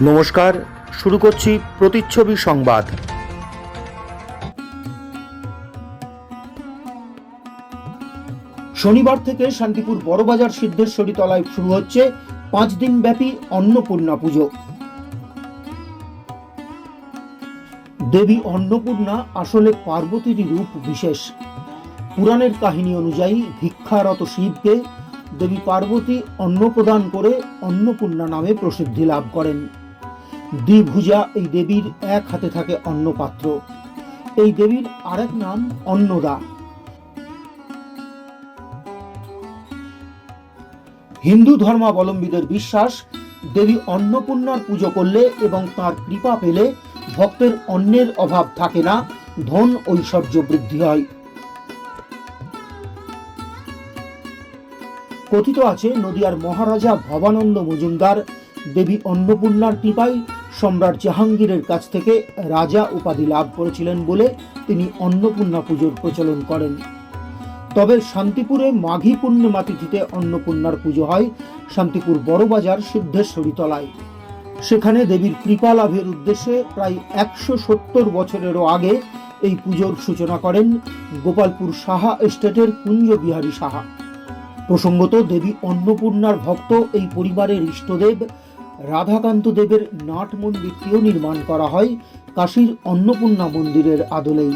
নমস্কার, শুরু করছি প্রতিচ্ছবি সংবাদ। শনিবার থেকে শান্তিপুর বড়বাজার সিদ্ধেশ্বরী তলায় শুরু হচ্ছে 5 দিন ব্যাপী অন্নপূর্ণা পুজো। দেবী অন্নপূর্ণা আসলে পার্বতীর রূপ বিশেষ। পুরাণের কাহিনী অনুযায়ী ভিক্ষারত শিবকে দেবী পার্বতী অন্ন প্রদান করে অন্নপূর্ণা নামে প্রসিদ্ধি লাভ করেন। দ্বিভুজা এই দেবীর এক হাতে থাকে অন্নপাত্র। এই দেবীর আরেক নাম অন্নদা। হিন্দু ধর্মাবলম্বীদের বিশ্বাস, দেবী অন্নপূর্ণার পুজো করলে এবং তার কৃপা পেলে ভক্তের অন্নের অভাব থাকে না, ধন ঐশ্বর্য বৃদ্ধি হয়। কথিত আছে, নদিয়ার মহারাজা ভবানন্দ মজুমদার দেবী অন্নপূর্ণার কৃপায় সম্রাট জাহাঙ্গীরের কাছ থেকে রাজা উপাধি লাভ করেছিলেন বলে তিনি অন্নপূর্ণা পুজোর প্রচলন করেন। তবে শান্তিপুরে মাঘী পূর্ণিমা তিথিতে অন্নপূর্ণার পুজো হয় শান্তিপুর বড়বাজার সিদ্ধেশ্বরী তলায়। সেখানে দেবীর কৃপা লাভের উদ্দেশ্যে প্রায় 170 বছরেরও আগে এই পুজোর সূচনা করেন গোপালপুর সাহা এস্টেটের কুঞ্জ বিহারী সাহা। প্রসঙ্গত, দেবী অন্নপূর্ণার ভক্ত এই পরিবারের ইষ্টদেব রাধাকান্ত দেবের নাট মন্দিরটিও নির্মাণ করা হয় কাশীর অন্নপূর্ণা মন্দিরের আদলেই।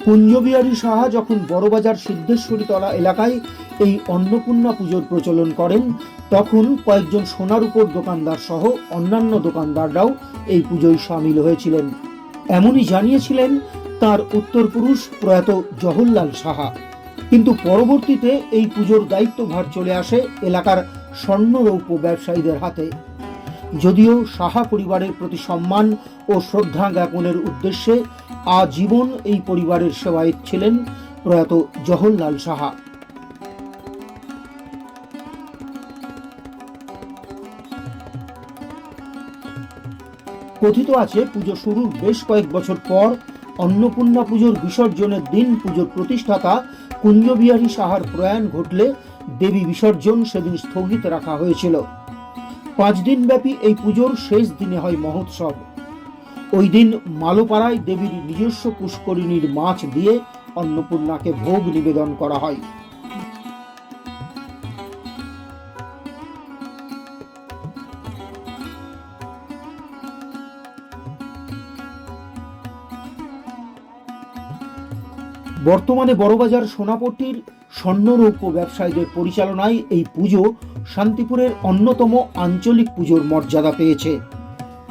কুঞ্জবিহারী সাহা যখন বড়বাজার সিদ্ধেশ্বরী তলা এলাকায় এই অন্নপূর্ণা পুজোর প্রচলন করেন, তখন কয়েকজন সোনার উপর দোকানদার সহ অন্যান্য দোকানদাররাও এই পুজোয় সামিল হয়েছিলেন। এমনই জানিয়েছিলেন তার উত্তরপুরুষ প্রয়াত জওহরলাল সাহা। কিন্তু পরবর্তীতে এই পুজোর দায়িত্বভার চলে আসে এলাকার স্বর্ণরৌপ্য ব্যবসায়ীদের হাতে। যদিও সাহা পরিবারের প্রতি সম্মান ও শ্রদ্ধা জ্ঞাপনের উদ্দেশ্যে আজীবন এই পরিবারের সেবায়িত ছিলেন প্রয়াত জওহরলাল সাহা। কথিত আছে, পুজো শুরুর বেশ কয়েক বছর পর অন্নপূর্ণা পুজোর বিসর্জনের দিন পুজোর প্রতিষ্ঠাতা কুঞ্জবিহারী সাহার প্রয়াণ ঘটলে দেবী বিসর্জন সেদিন স্থগিত রাখা হয়েছিল। 5 দিন ব্যাপী এই পুজোর শেষ দিনে হয় মহোৎসব। ওই দিন মালোপাড়ায় দেবীর নিজস্ব পুষ্করিণীর মাছ দিয়ে অন্নপূর্ণাকে ভোগ নিবেদন করা হয়। বর্তমানে বড়বাজার সোনাপট্টির স্বর্ণরৌপ্য ব্যবসায়ীদের পরিচালনায় এই পুজো শান্তিপুরের অন্যতম আঞ্চলিক পুজোর মর্যাদা পেয়েছে।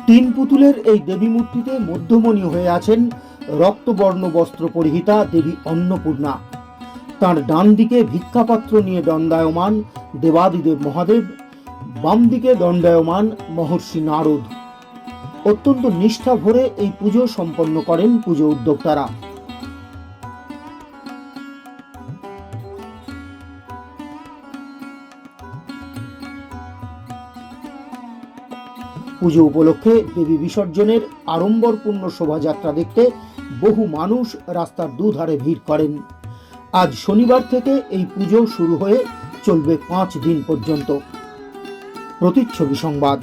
3 পুতুলের এই দেবী মূর্তিতে মধ্যমণি হয়ে আছেন রক্তবর্ণ বস্ত্র পরিহিতা দেবী অন্নপূর্ণা। তার ডান দিকে ভিক্ষাপাত্র নিয়ে দণ্ডায়মান দেবাদিদেব মহাদেব, বাম দিকে দণ্ডায়মান মহর্ষি নারদ। অত্যন্ত নিষ্ঠা ভরে এই পুজো সম্পন্ন করেন পুজো উদ্যোক্তারা। পুজো উপলক্ষে দেবী বিসর্জনের আড়ম্বরপূর্ণ শোভাযাত্রা দেখতে বহু মানুষ রাস্তার দুধারে ভিড় করেন। আজ শনিবার থেকে এই পুজো শুরু হয়ে চলবে 5 দিন পর্যন্ত। প্রতিচ্ছবি সংবাদ।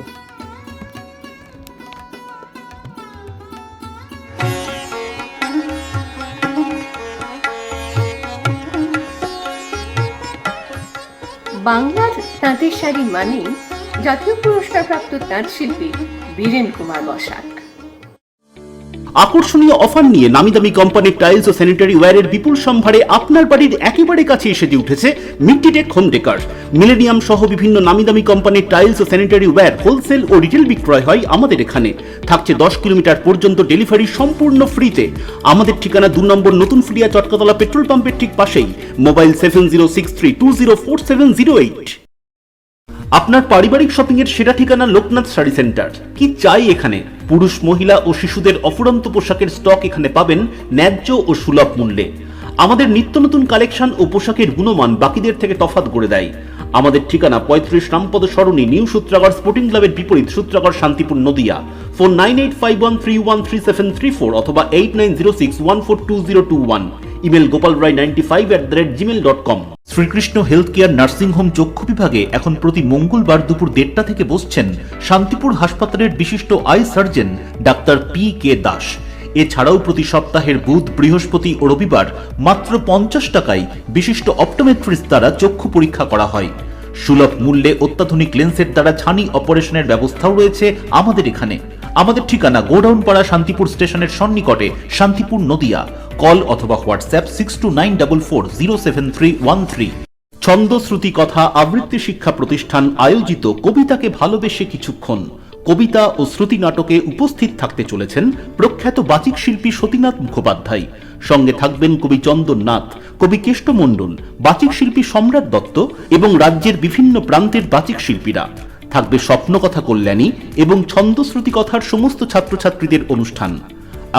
বাংলার তাঁতের শাড়ি মানে জাতীয় পুরস্কারপ্রাপ্ত তাঁত শিল্পী বীরেন কুমার বসাক। আকর্ষণীয় অফার নিয়ে নামি দামি কোম্পানির টাইলস ও স্যানিটারি ওয়্যারের বিপুল সম্ভারে আপনার বাড়ির একেবারে কাছে এসে উঠেছে মিট্টিটেক হোম ডেকার। মিলেনিয়াম সহ বিভিন্ন নামি দামি কোম্পানির টাইলস ও স্যানিটারি ওয়্যার হোলসেল ও রিটেল বিক্রয় হয় আমাদের এখানে। থাকছে 10 কিলোমিটার পর্যন্ত ডেলিভারি সম্পূর্ণ ফ্রিতে। আমাদের ঠিকানা 2 নম্বর নতুন ফ্রিয়া চটকাতলা পেট্রোল পাম্পের ঠিক পাশেই। মোবাইল 7063204708। আপনার পারিবারিক শপিং এর সেরা ঠিকানা লোকনাথ শাড়ি সেন্টার। কি চাই এখানে? পুরুষ, মহিলা ও শিশুদের অফুরন্ত পোশাকের স্টক এখানে পাবেন ন্যায্য ও সুলভ মূল্যে। আমাদের নিত্য নতুন কালেকশন ও পোশাকের গুণমান বাকিদের থেকে তফাৎ করে দেয়। আমাদের ঠিকানা 35 রামপদ সরণি, নিউ সূত্রাগড় স্পোর্টিং ক্লাবের বিপরীত, সূত্রাগড়, শান্তিপুর, নদিয়া। ফোন 9851313734 অথবা 8906142021। Email gopalrai95@gmail.com। Srikrishna health care nursing home চক্ষু বিভাগে এখন প্রতি মঙ্গলবার দুপুর 1:30 থেকে বসছেন শান্তিপুর হাসপাতালের বিশিষ্ট I surgeon doctor PK Das. এছাড়াও প্রতি সপ্তাহের বুধ, বৃহস্পতি ও রবিবার মাত্র 50 টাকায় বিশিষ্ট অপটোমেট্রিস্ট দ্বারা চক্ষু পরীক্ষা করা হয়। সুলভ মূল্যে অত্যাধুনিক লেন্সের দ্বারা ছানি অপারেশনের ব্যবস্থাও রয়েছে আমাদের এখানে। আমাদের ঠিকানা গোডাউন পাড়া, শান্তিপুর স্টেশনের সন্নিকটে, শান্তিপুর, নদিয়া। কল অথবা হোয়াটসঅ্যাপ 6294407313। ছন্দ, শ্রুতি, কথা আবৃত্তি শিক্ষা প্রতিষ্ঠান আয়োজিত কবিতাকে ভালোবেসে কিছুক্ষণ কবিতা ও শ্রুতি নাটকে উপস্থিত থাকতে চলেছেন প্রখ্যাত বাচিক শিল্পী সতীনাথ মুখোপাধ্যায়। সঙ্গে থাকবেন কবি চন্দন নাথ, কবি কেষ্ট মণ্ডল, বাচিক শিল্পী সম্রাট দত্ত এবং রাজ্যের বিভিন্ন প্রান্তের বাচিক শিল্পীরা। থাকবে স্বপ্নকথা কল্যাণী এবং ছন্দশ্রুতি কথার সমস্ত ছাত্রছাত্রীদের অনুষ্ঠান।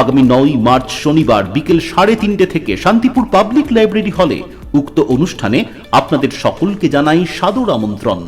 আগামী 9 মার্চ শনিবার বিকেল 3:30 থেকে শান্তিপুর পাবলিক লাইব্রেরি হলে উক্ত অনুষ্ঠানে আপনাদের সকলকে জানাই সাদর আমন্ত্রণ।